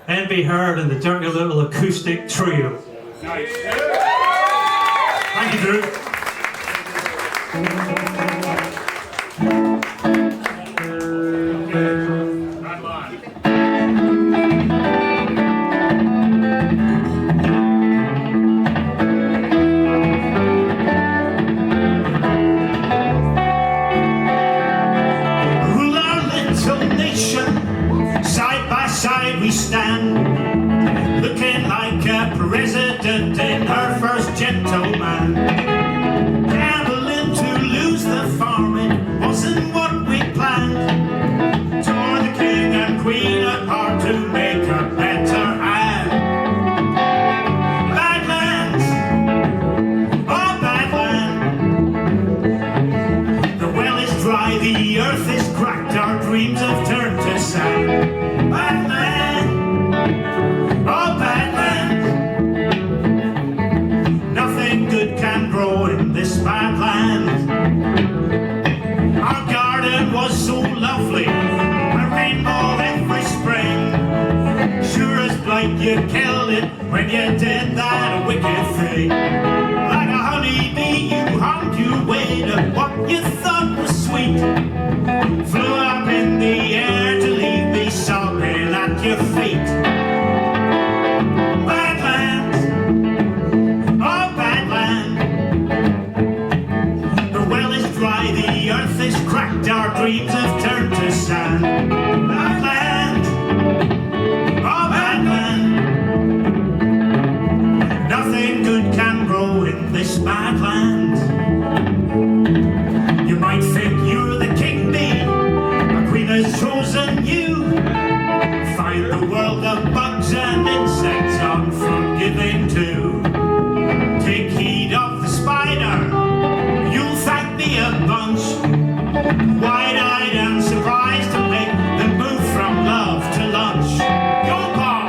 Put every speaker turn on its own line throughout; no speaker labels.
and be heard in the dirty little acoustic trio.
Nice.
Thank you, Drew.
Not live.
Side we stand, looking like a president in her first gentleman. Gambling to lose the farm, it wasn't what we planned. Tore the king and queen apart to make a better hand. Bad land, oh bad land. The well is dry, the earth is cracked, our dreams have turned to sand. Bad land, oh bad land. Nothing good can grow in this bad land. Our garden was so lovely, a rainbow every spring. Sure as blight you killed it when you did that wicked thing. Like a honeybee you hummed your way to what you thought was sweet. Flew up in the air to leave me sobbing at your feet. Bad land, oh bad land. The well is dry, the earth is cracked, our dreams have turned to sand. Bad land, oh bad land. Nothing good can grow in this bad land. You might think you're the king bee, a queen has chosen you. Find the world of bugs and insects unforgiving too. Take heed of the spider, you'll thank me a bunch. Wide-eyed and surprised to make the move from love to lunch. Go Paul!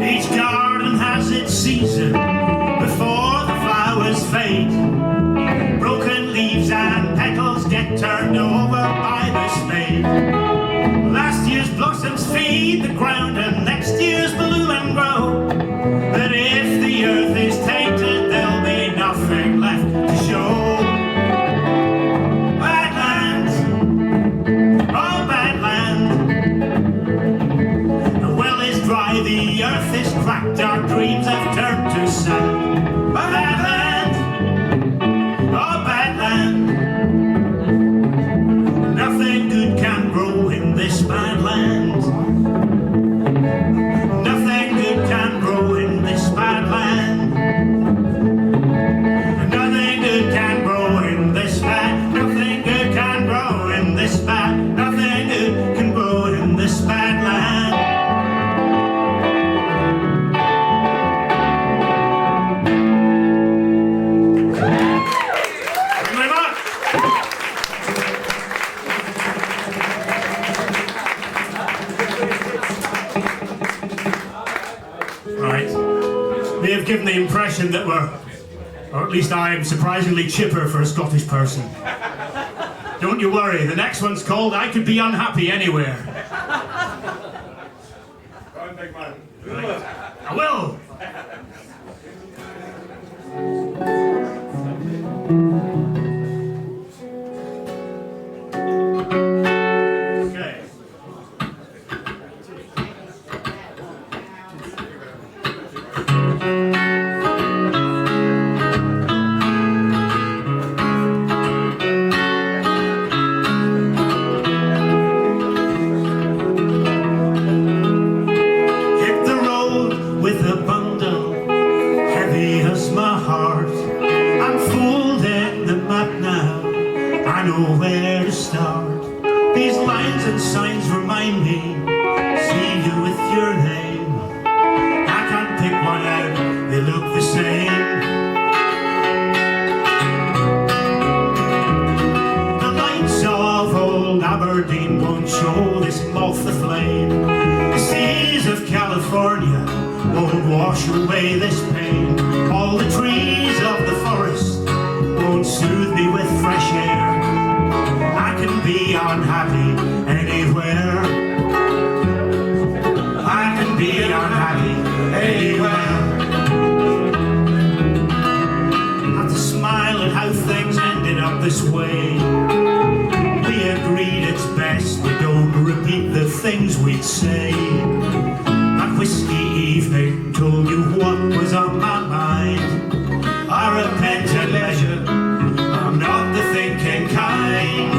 Each garden has its season before the flowers fade. Broken leaves and petals get turned over by the spade. Last year's blossoms feed the ground and next year's bloom and grow. But if the earth is tainted, there'll be nothing left to show. Bad land, oh bad land. The well is dry, the earth is cracked, our dreams have turned to sand. Bad land, oh bad land. Nothing good can grow in this bad land. Nothing good can grow in this bad land. Nothing good can grow in this bad. Nothing good can grow in this bad. Nothing good can grow in this bad land. Thank you very much. Right. May have given the impression that we're, or at least I am, surprisingly chipper for a Scottish person. Don't you worry, the next one's called I Could Be Unhappy Anywhere. Right. I will! Okay. Where to start. These lines and signs remind me, see you with your name. I can't pick one out, they look the same. this way. We agreed it's best we don't repeat the things we'd say. That whiskey evening told you what was on my mind. I repent at leisure, I'm not the thinking kind.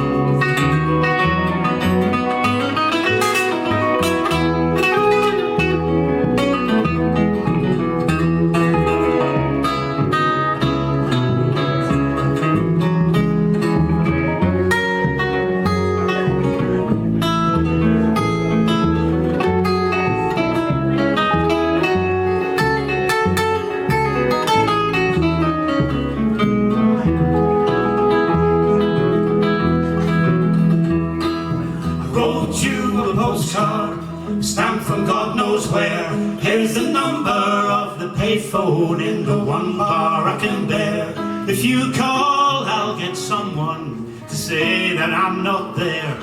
Stamped from God knows where. Here's the number of the payphone in the one bar I can bear. If you call, I'll get someone to say that I'm not there.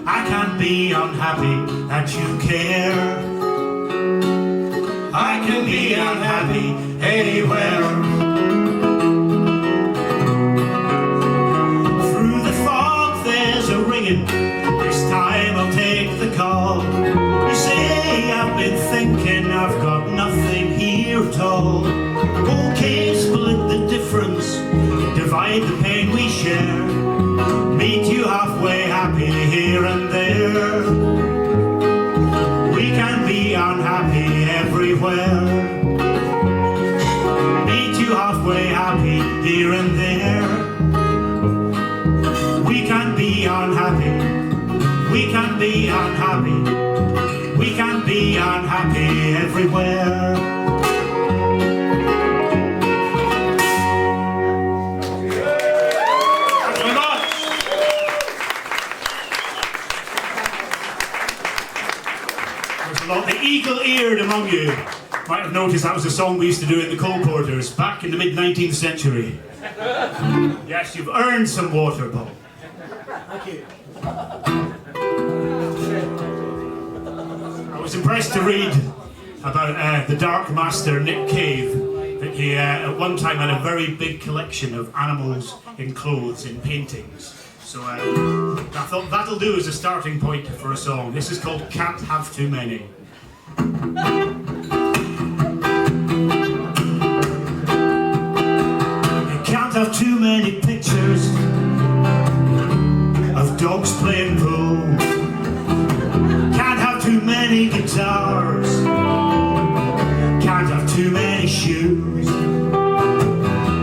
I can't be unhappy that you care. I can be unhappy anywhere. Through the fog there's a ringing. This time I'll take the call. You say I've been thinking I've got nothing here at all. Okay, split the difference, divide the pain we share. Meet you halfway, happy here and there. We can be unhappy everywhere. Meet you halfway, happy here and there. We can be unhappy. We can be unhappy. We can be unhappy everywhere. Thank you very much. There's a lot. The eagle-eared among you might have noticed that was a song we used to do in the Coal Porters back in the mid-19th century. Yes, you've earned some water, Paul. Thank you. I was impressed to read about the Dark Master Nick Cave, that he at one time had a very big collection of animals in clothes, in paintings. So I thought that'll do as a starting point for a song. This is called Can't Have Too Many. You can't have too many pictures of dogs playing pool. Can't have too many guitars. Can't have too many shoes.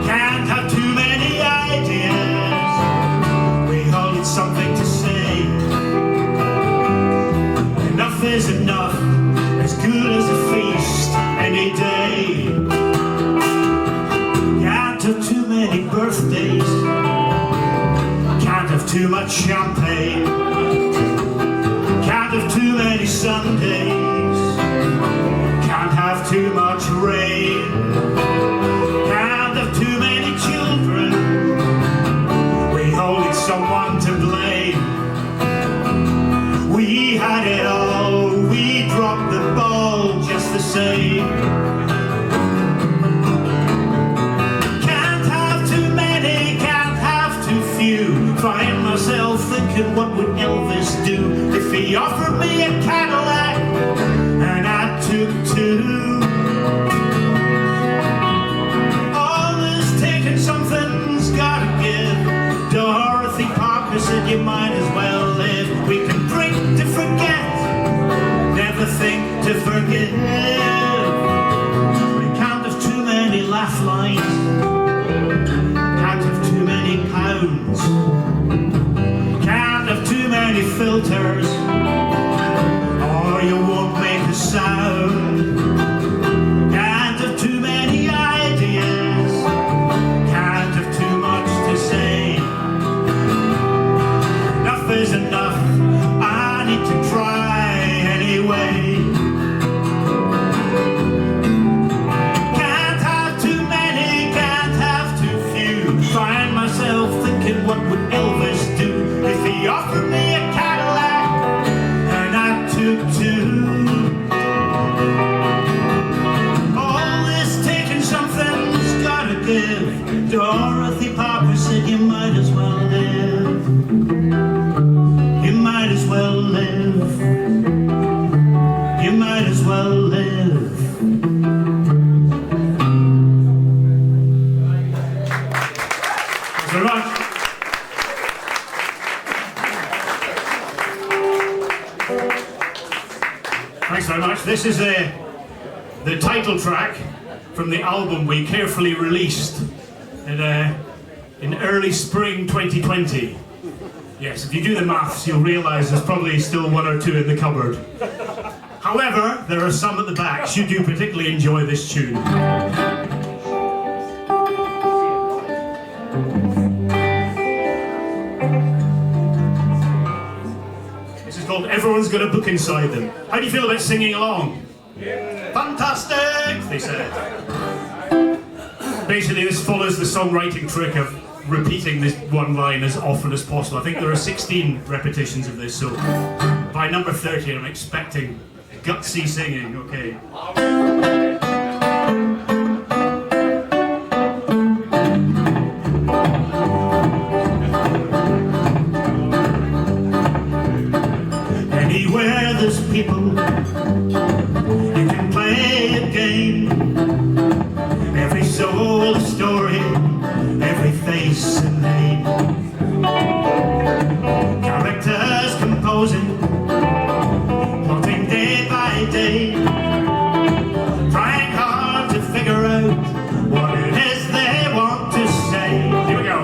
Can't have too many ideas. We all need something to say. Enough is enough, as good as a feast any day. Can't have too many birthdays. Can't have too much champagne. Can't have too many Sundays. Can't have too much rain. Can't have too many children. We all need someone to blame. We had it all. We dropped the ball just the same. Can't have too many. Can't have too few. Find myself thinking, what would Elvis do if he offered me a Cadillac and I took two? All this taking, something's gotta give. Dorothy Parker said you might as well live. We can drink to forget, never think to forgive. We can't have too many laugh lines. Can't have too many pounds. Can't have too many filters, or you won't make a sound. Can't have too many ideas. Can't have too much to say. Enough is enough. I need to try anyway. Can't have too many. Can't have too few. Find myself thinking, what would Elvis do if he offered me a Cadillac and I took two? All this taking, something's gotta give. Dorothy Parker said you might as well
very much. Thanks very much. This is the title track from the album we carefully released in early spring 2020. Yes, if you do the maths, you'll realise there's probably still one or two in the cupboard. However, there are some at the back should you particularly enjoy this tune. This is called Everyone's Got a Book Inside Them. How do you feel about singing along? Yeah. Fantastic, they said. Basically, this follows the songwriting trick of repeating this one line as often as possible. I think there are 16 repetitions of this, so by number 30 I'm expecting gutsy singing, okay. Anywhere there's people, you can play a game. Every soul a story, every face a name. Characters composing, plotting day by day, trying hard to figure out what it is they want to say. Here we go.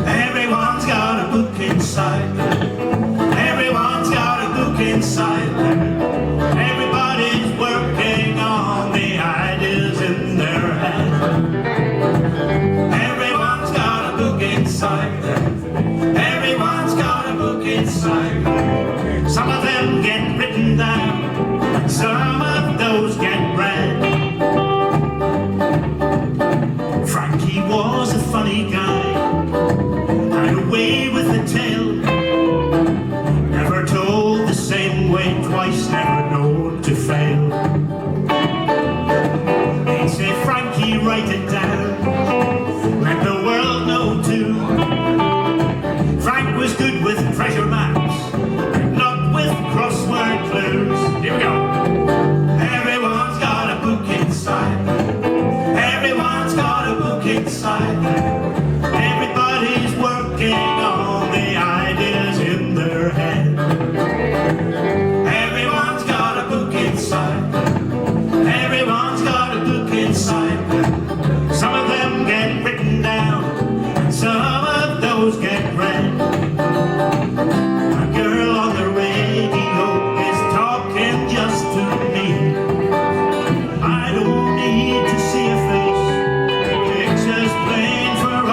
Everyone's got a book inside them. Everyone's got a book inside them. Everybody's working on the ideas in their head. Everyone's got a book inside them. Everyone's got a book inside them. Some of them get written down, and some of those get read. Frankie was a funny guy, had a way with a tale. Never told the same way twice, never known to fail. They'd say, Frankie, write it down, let the world know too. Frank was good with treasure maps, not with crossword clues. Here we go. Everyone's got a book inside them. Everyone's got a book inside them. Everybody's working on the ideas in their head. Everyone's got a book inside them. Everyone's got a book inside them. Some of them get written down, and some of those get read. A girl on the radio is talking just to me. I don't need to see a face, pictures plain for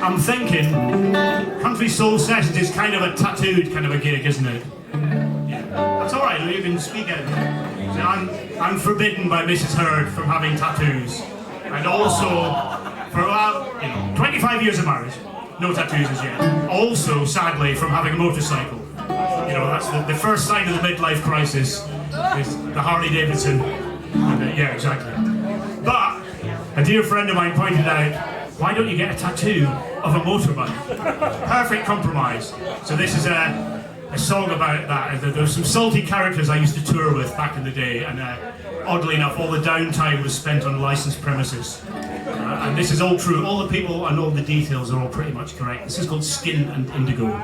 I'm thinking, Country Soul Sessions is kind of a tattooed kind of a gig, isn't it? Yeah. That's all right, you can speak out. So I'm forbidden by Mrs. Hurd from having tattoos. And also, for 25 years of marriage, no tattoos as yet. Also, sadly, from having a motorcycle. You know, that's the first sign of the midlife crisis, is the Harley Davidson. Yeah, exactly. But a dear friend of mine pointed out, why don't you get a tattoo of a motorbike? Perfect compromise. So this is a song about that. There's some salty characters I used to tour with back in the day, and oddly enough, all the downtime was spent on licensed premises. And this is all true. All the people and all the details are all pretty much correct. This is called Skin and Indigo.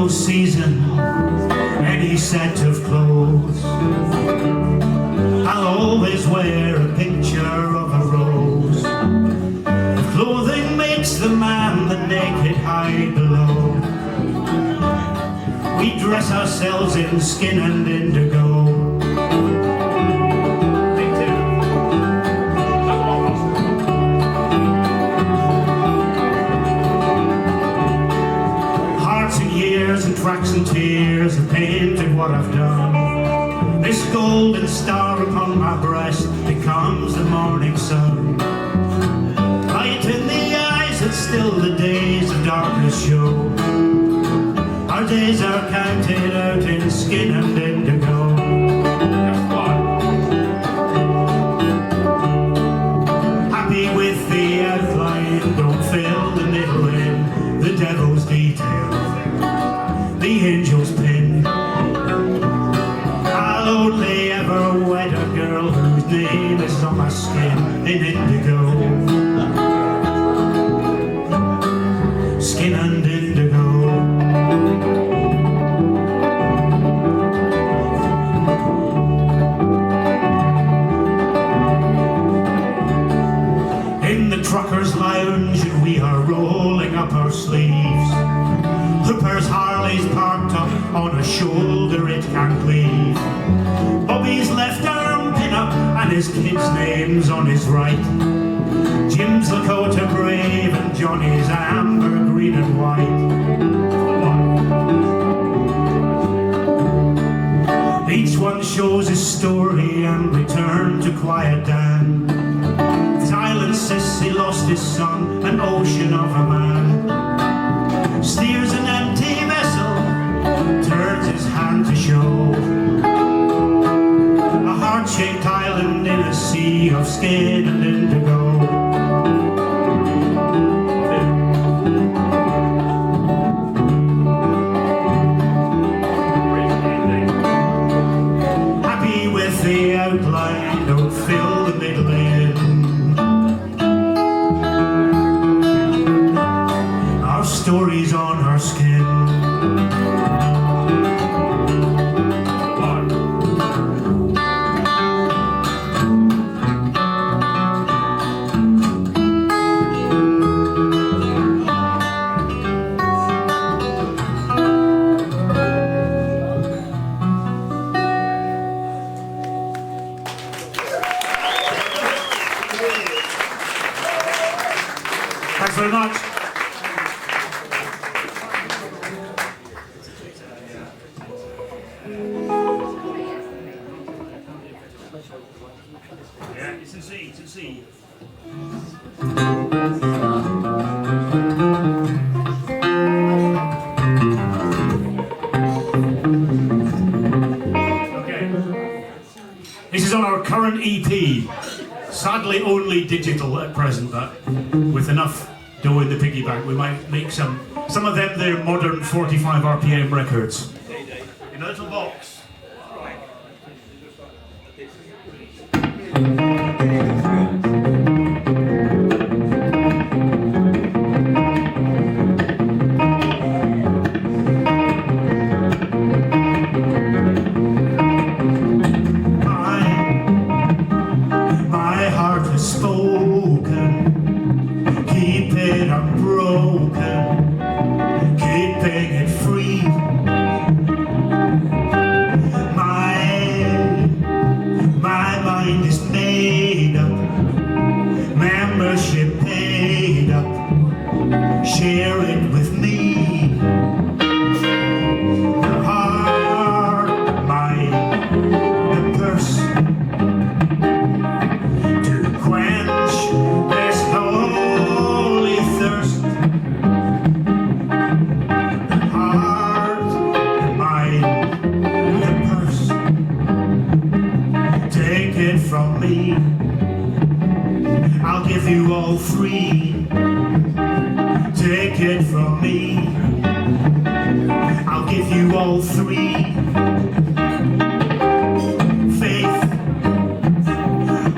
Season, any set of clothes, I'll always wear a picture of a rose. If clothing makes the man, the naked hide below. We dress ourselves in skin and indigo. Tracks and tears have painted what I've done. This golden star upon my breast becomes the morning sun. Light in the eyes that still the days of darkness show. Our days are counted out in skin and indigo. Happy with the outline, don't fill the middle in the devil's detail. The angel's pin. I'll only ever wed a girl whose name is on my skin in indigo. Skin and indigo. In the trucker's lounge we are rolling up our sleeves. Hooper's Harley's parked up on a shoulder it can cleave. Bobby's left arm pin up and his kid's name's on his right. Jim's Lakota brave and Johnny's amber, green and white. Each one shows his story and returned to quiet Dan. Silent Sissy lost his son, an ocean of a man. Steers an empty vessel, turns his hand to show. A heart-shaped island in a sea of skin and indigo. Happy with the outline, don't fill the middle in. Stories on her skin. Thanks very much. Yeah, it's a C, it's a C. Okay. This is on our current EP. Sadly only digital at present, but with enough dough in the piggy bank, we might make some of them they're modern 45 RPM records. In a little box. it from me. I'll give you all three. Take it from me. I'll give you all three. Faith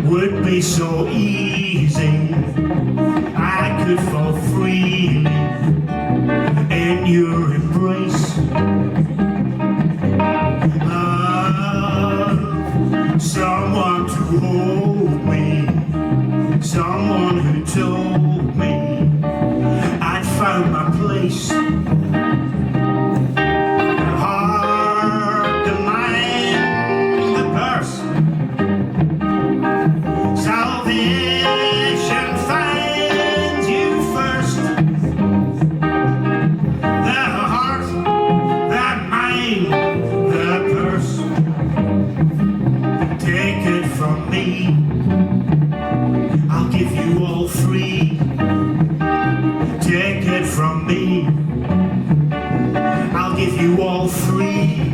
would be so easy. I could fall freely in your embrace. Someone to hold me, someone who told me I'd found my place. The heart, the mind, the purse. Salvation finds you first. The heart, the mind, the purse. Take it from me. I'll give you all three. Take it from me. I'll give you all three.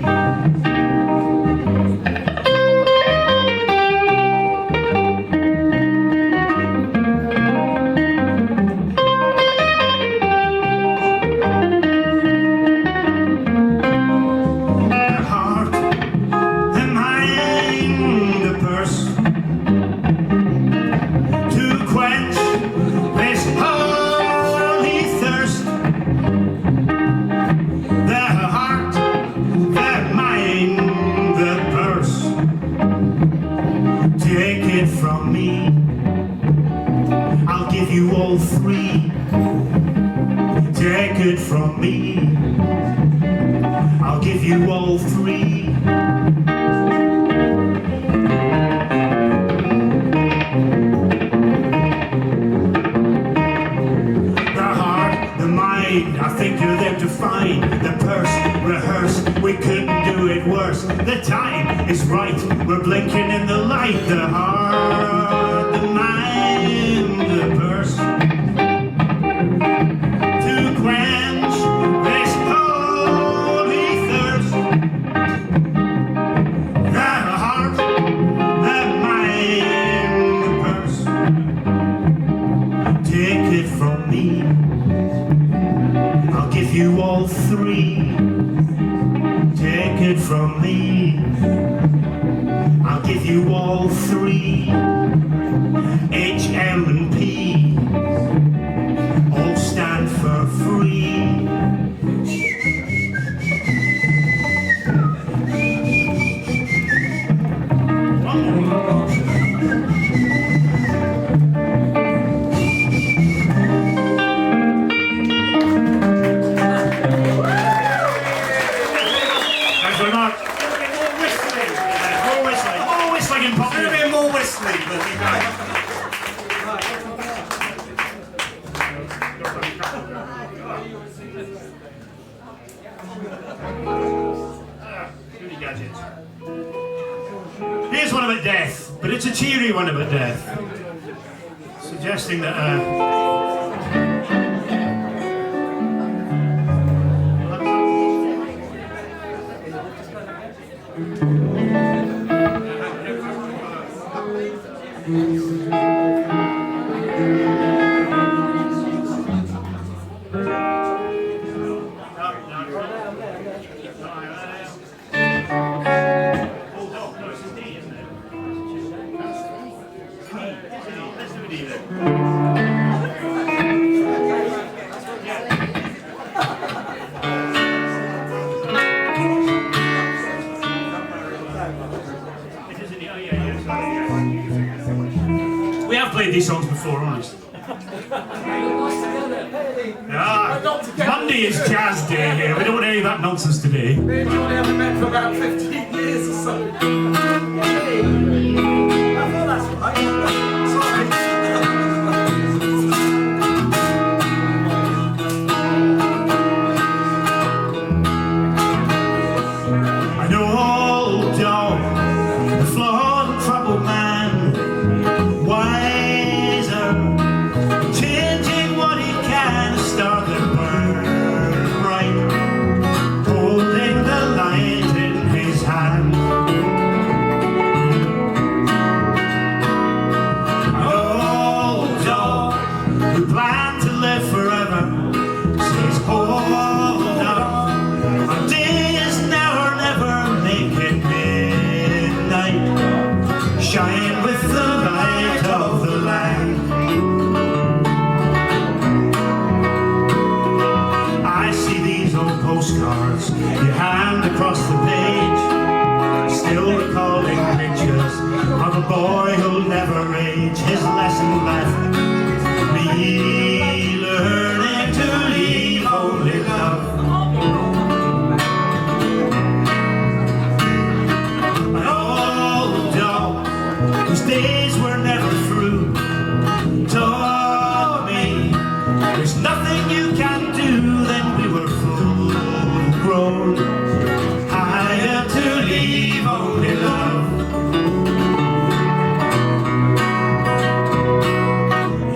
The heart, the mind, the purse. To quench this holy thirst. The heart, the mind, the purse. Take it from me. I'll give you all three. Take it from me. I'll give you all three. I think you're there to find the purse, rehearse, we couldn't do it worse. The time is right, we're blinking in the light. The heart, the mind, the purse. To quench this holy thirst. The heart, the mind, the purse. Take it from me. I'll give you all three. Take it from me. I'll give you all three. H, M, and P all stand for free. Here's one about death, but it's a cheery one about death, suggesting that we have played these songs before, honest. Monday is jazz day here. We don't want any of that nonsense today.
Me and Johnny haven't met for about 15 years or so. I thought that's right. Sorry.
An old dog, a flawed and troubled man, wiser, changing what he can to start the burn right, holding the light in his hand. a boy who'll never age. His lesson left me learning to leave only love. An old dog whose days were never through taught me there's nothing you can do. Then we were full grown. I had to leave only love.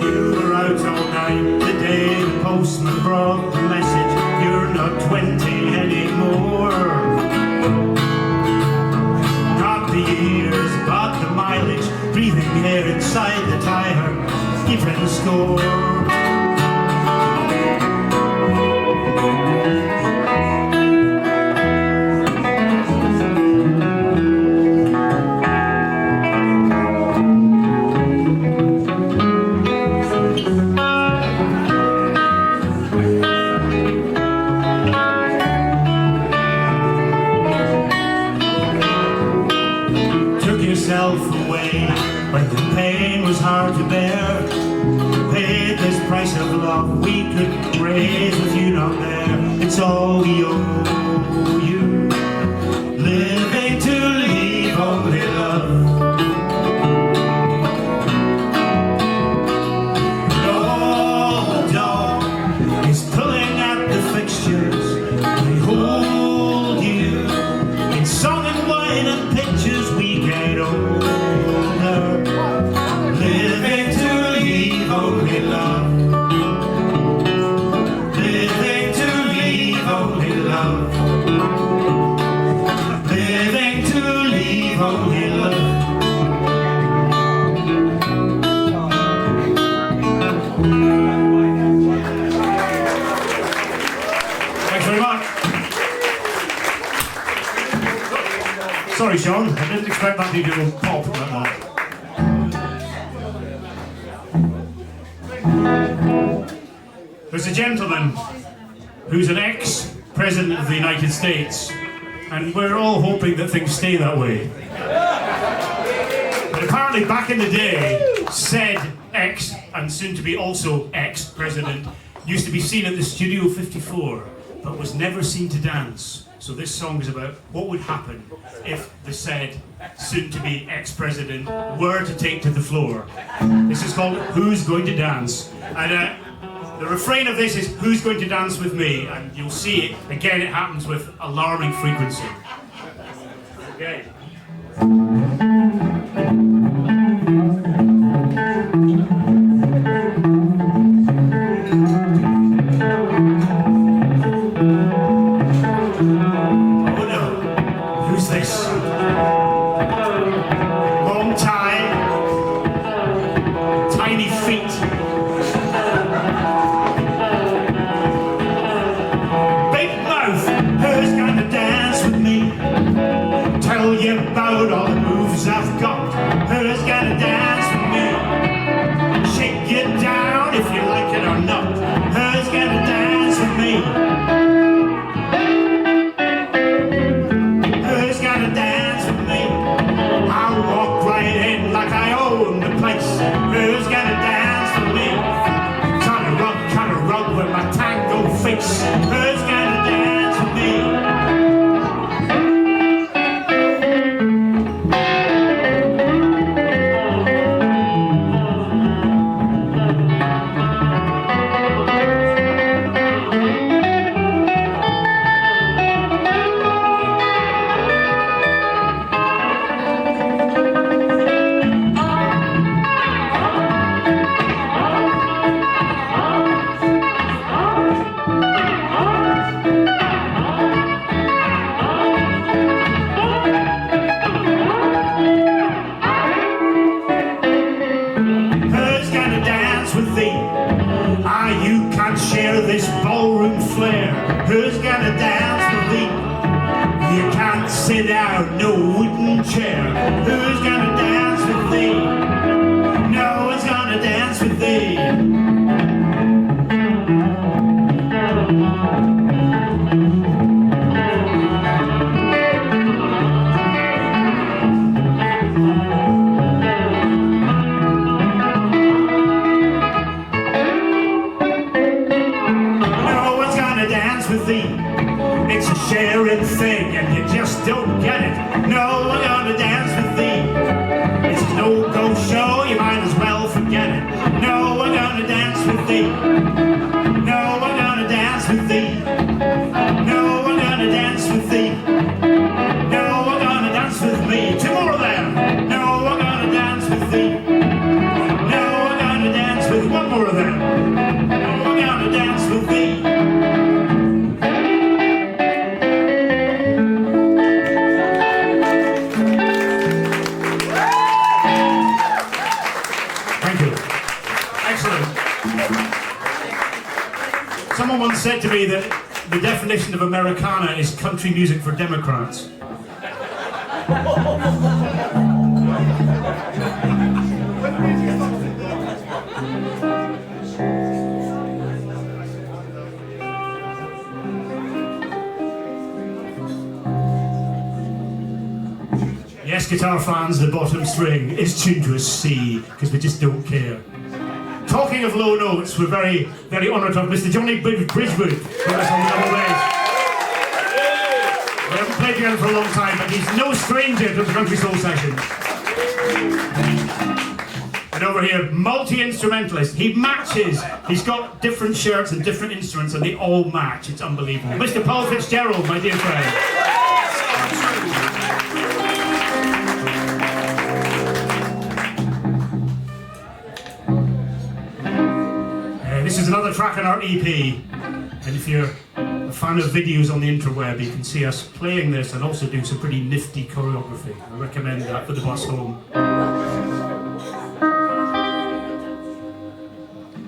You were out all night the day the postman brought the message. You're not 20 anymore. Not the years, but the mileage, breathing air inside the tire, keeping score. Yourself away when the pain was hard to bear. Paid this price of love we could raise with you not there. It's all we owe you, living to leave only love. No dog is pulling at the fixtures. We hold you in song and wine and pictures. We get older, living to leave only love. Living to leave only love. Living to leave only love. Thanks very much. Sorry, Sean, I didn't expect that to do a pop like that. There's a gentleman who's an ex-president of the United States, and we're all hoping that things stay that way. But apparently back in the day, said ex, and soon to be also ex-president, used to be seen at the Studio 54, but was never seen to dance. So this song is about what would happen if the said soon-to-be ex-president were to take to the floor. This is called Who's Going to Dance? And the refrain of this is Who's Going to Dance With Me? And you'll see it, again, it happens with alarming frequency. Okay. Long tie, tiny feet, big mouth. Who's gonna dance with me? Tell you about all the moves I've got. Who's gonna dance with me? Shake you down if you like it or not. Who's gonna dance with me? Who's gonna dance for me? Kinda rub with my tango face. Who's gonna dance for me? This ballroom flair. Who's gonna dance with thee? You can't sit down, no wooden chair. Who's gonna dance with thee? No one's gonna dance with thee. forget it. No, we're gonna dance with thee. It's a no-go show, you might as well forget it. No, we're gonna dance with thee. No, we're gonna dance with thee. No, we're gonna dance with thee. No, we're gonna dance with me. Two more of them. No, we're gonna dance with thee. No, we're gonna dance with one more of them. No, we're gonna dance with thee. Thank you. Excellent. Someone once said to me that the definition of Americana is country music for Democrats. Yes, guitar fans, the bottom string is tuned to a C, because we just don't care. Talking of low notes, we're very, very honoured to have Mr. Johnny Bridgewood with us on the double bass. We haven't played together for a long time, but he's no stranger to the Country Soul Sessions. And over here, multi-instrumentalist. He matches. He's got different shirts and different instruments, and they all match. It's unbelievable. Mr. Paul Fitzgerald, my dear friend. This is another track on our EP, and if you're a fan of videos on the interweb, you can see us playing this and also doing some pretty nifty choreography. I recommend that for the bus home.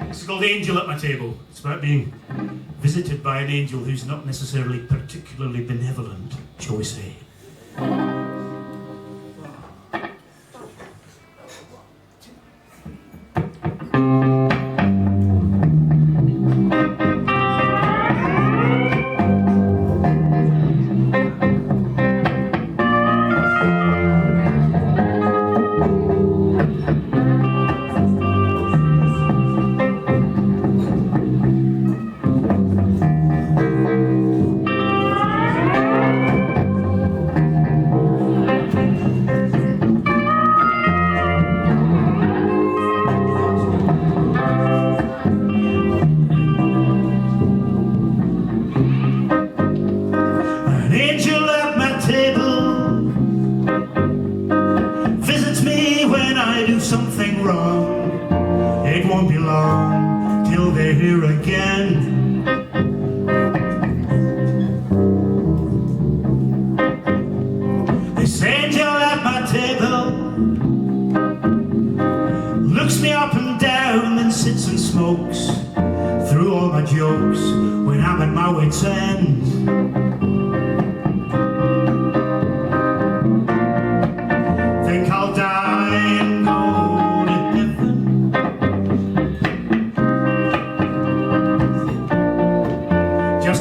This is called Angel at My Table. It's about being visited by an angel who's not necessarily particularly benevolent, shall we say. Something wrong, it won't be long till they're here again. This angel at my table looks me up and down and sits and smokes through all my jokes when I'm at my wit's end. Think I'll die and go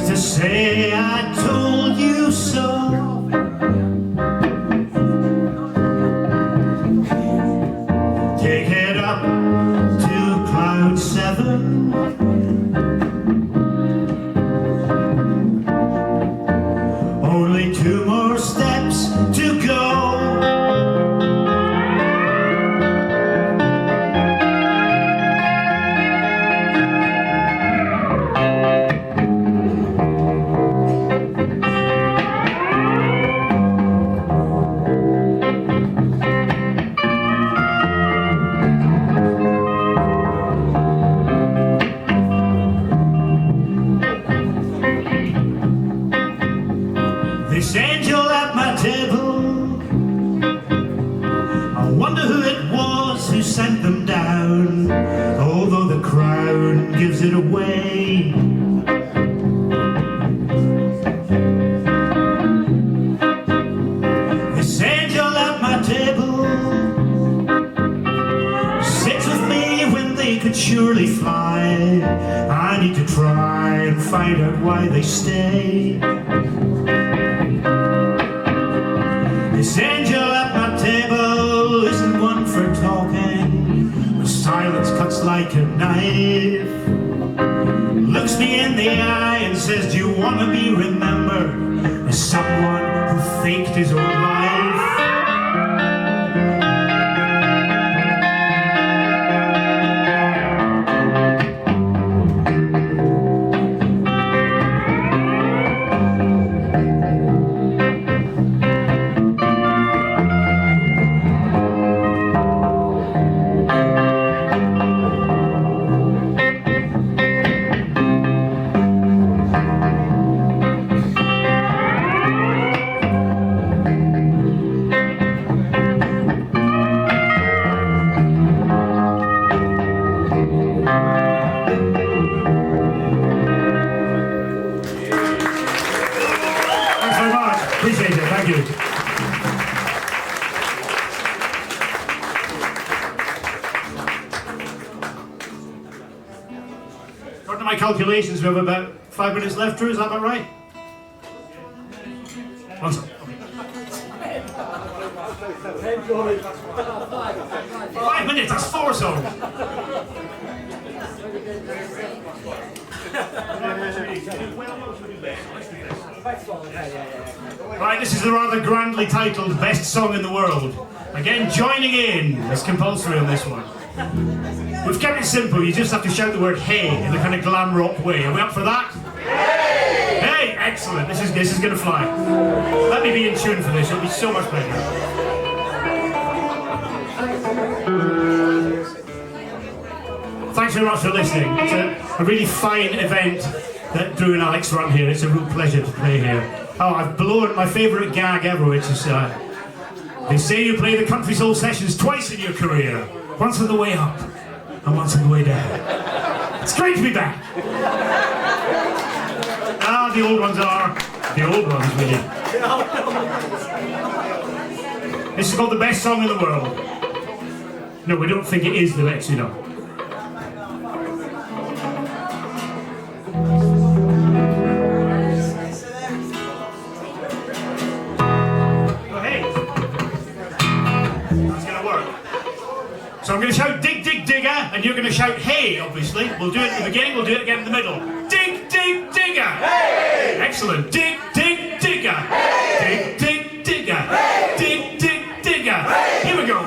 to say I told you so. Take it up to cloud 7. Only 2 more steps to go. This angel at my table, I wonder who it was who sent them down, although the crown gives it away. This angel at my table sits with me when they could surely fly. I need to try and find out why they stay. This angel at my table isn't one for talking. The silence cuts like a knife. Looks me in the eye and says, do you want to be remembered as someone who faked his own life. Thanks very much. Appreciate it. Thank you. According to my calculations, we have about 5 minutes left, Drew. Is that about right? One second. 5 minutes, that's 4 songs. Right, this is the rather grandly titled Best Song in the World. Again, joining in is compulsory on this one. We've kept it simple, you just have to shout the word hey in a kind of glam rock way. Are we up for that? Hey! Hey, excellent, this is gonna fly. Let me be in tune for this, it'll be so much better. Thanks very much for listening. It's a really fine event that Drew and Alex run here. It's a real pleasure to play here. Oh, I've blown my favourite gag ever, which is they say you play the Country Soul sessions twice in your career. Once on the way up and once on the way down. It's great to be back. Ah, the old ones are. The old ones, really. This is called the best song in the world. No, we don't think it is the best, you know. So I'm going to shout dig, dig, digger, and you're going to shout hey, obviously. We'll do it at the beginning, we'll do it again in the middle. Dig, dig, digger! Hey! Excellent. Dig, dig, digger! Hey! Dig, dig, digger! Hey! Dig, dig, digger! Hey! Here we go.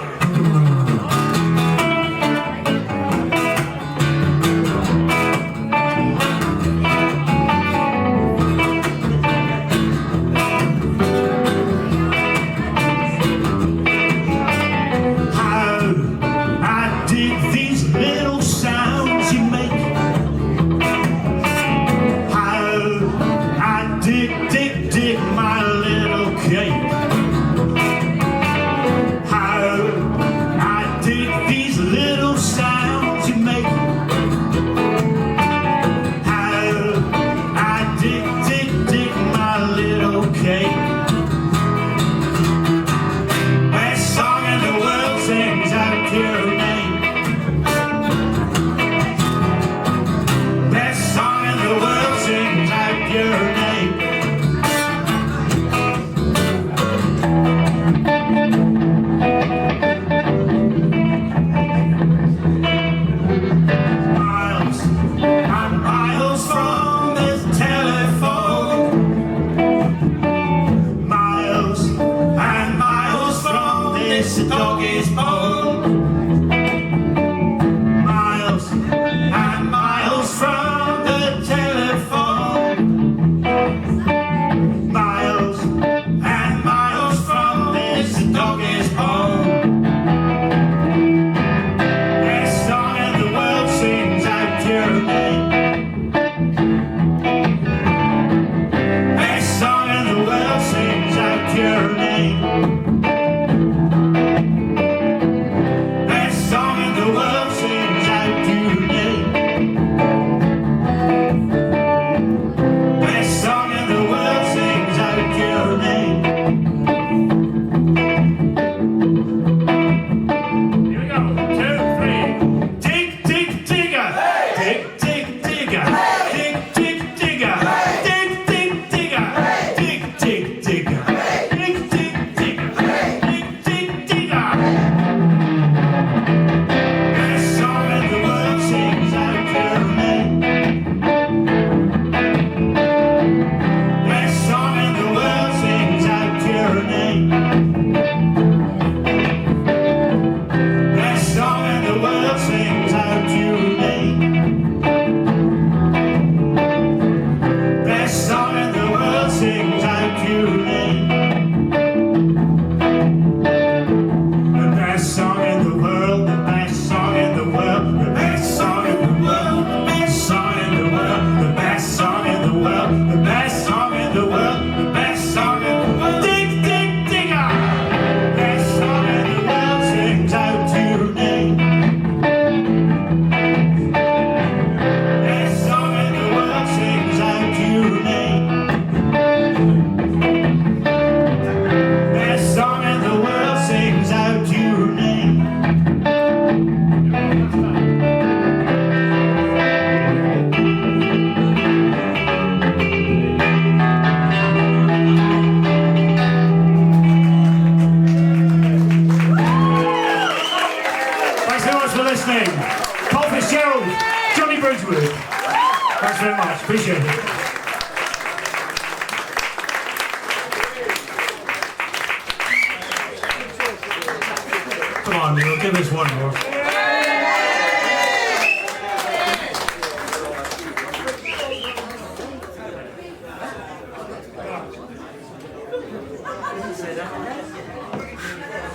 Come on, Neil, give us one more.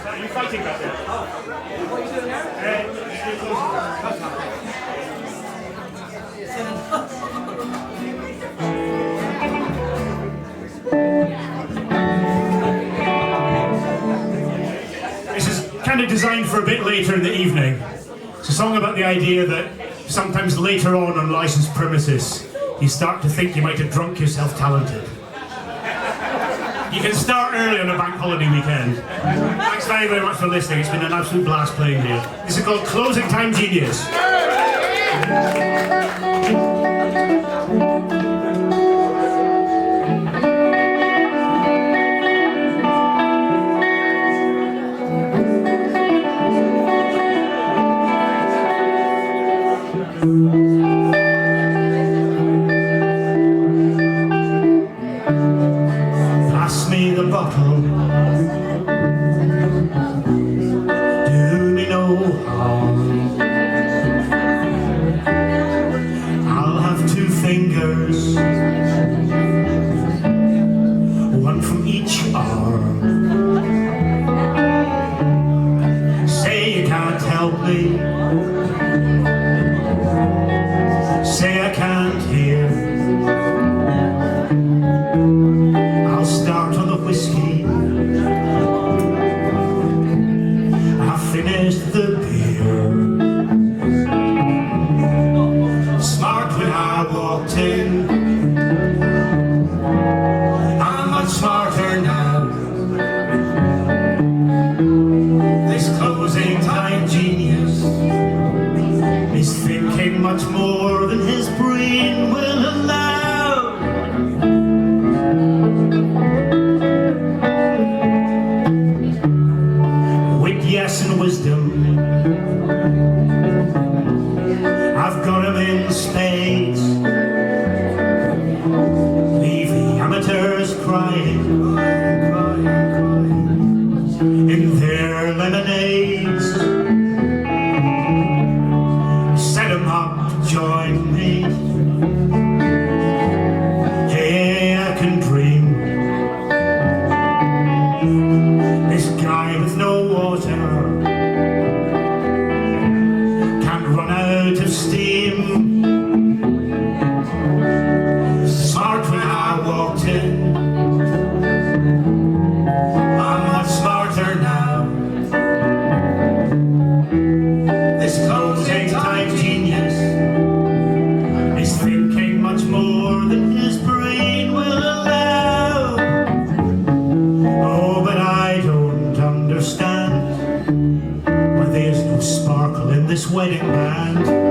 Are you fighting back there?
What are you doing now?
This is kind of designed for a bit later in the evening. It's a song about the idea that sometimes later on licensed premises, you start to think you might have drunk yourself talented. You can start early on a bank holiday weekend. Thanks very, very much for listening. It's been an absolute blast playing here. This is called Closing Time Genius. Pass me the bottle. Do me no harm. I'll have 2 fingers, one from each arm. Say you can't help me. Say I can't hear. I'll start on the whiskey. I finished the beer. Smart when I walked in. I'm much smarter now. This closing time genius is thinking much more than his brain will allow. Wit, yes, and wisdom, I've got him in spades. Leave the amateurs crying, in their lemonades. Set 'em up to join me. Yeah, I can dream. This guy with no water can't run out of steam. Smart when I walked in. I'm much smarter now. This closing time genius is thinking much more than his brain will allow. Oh, but I don't understand why there's no sparkle in this wedding band.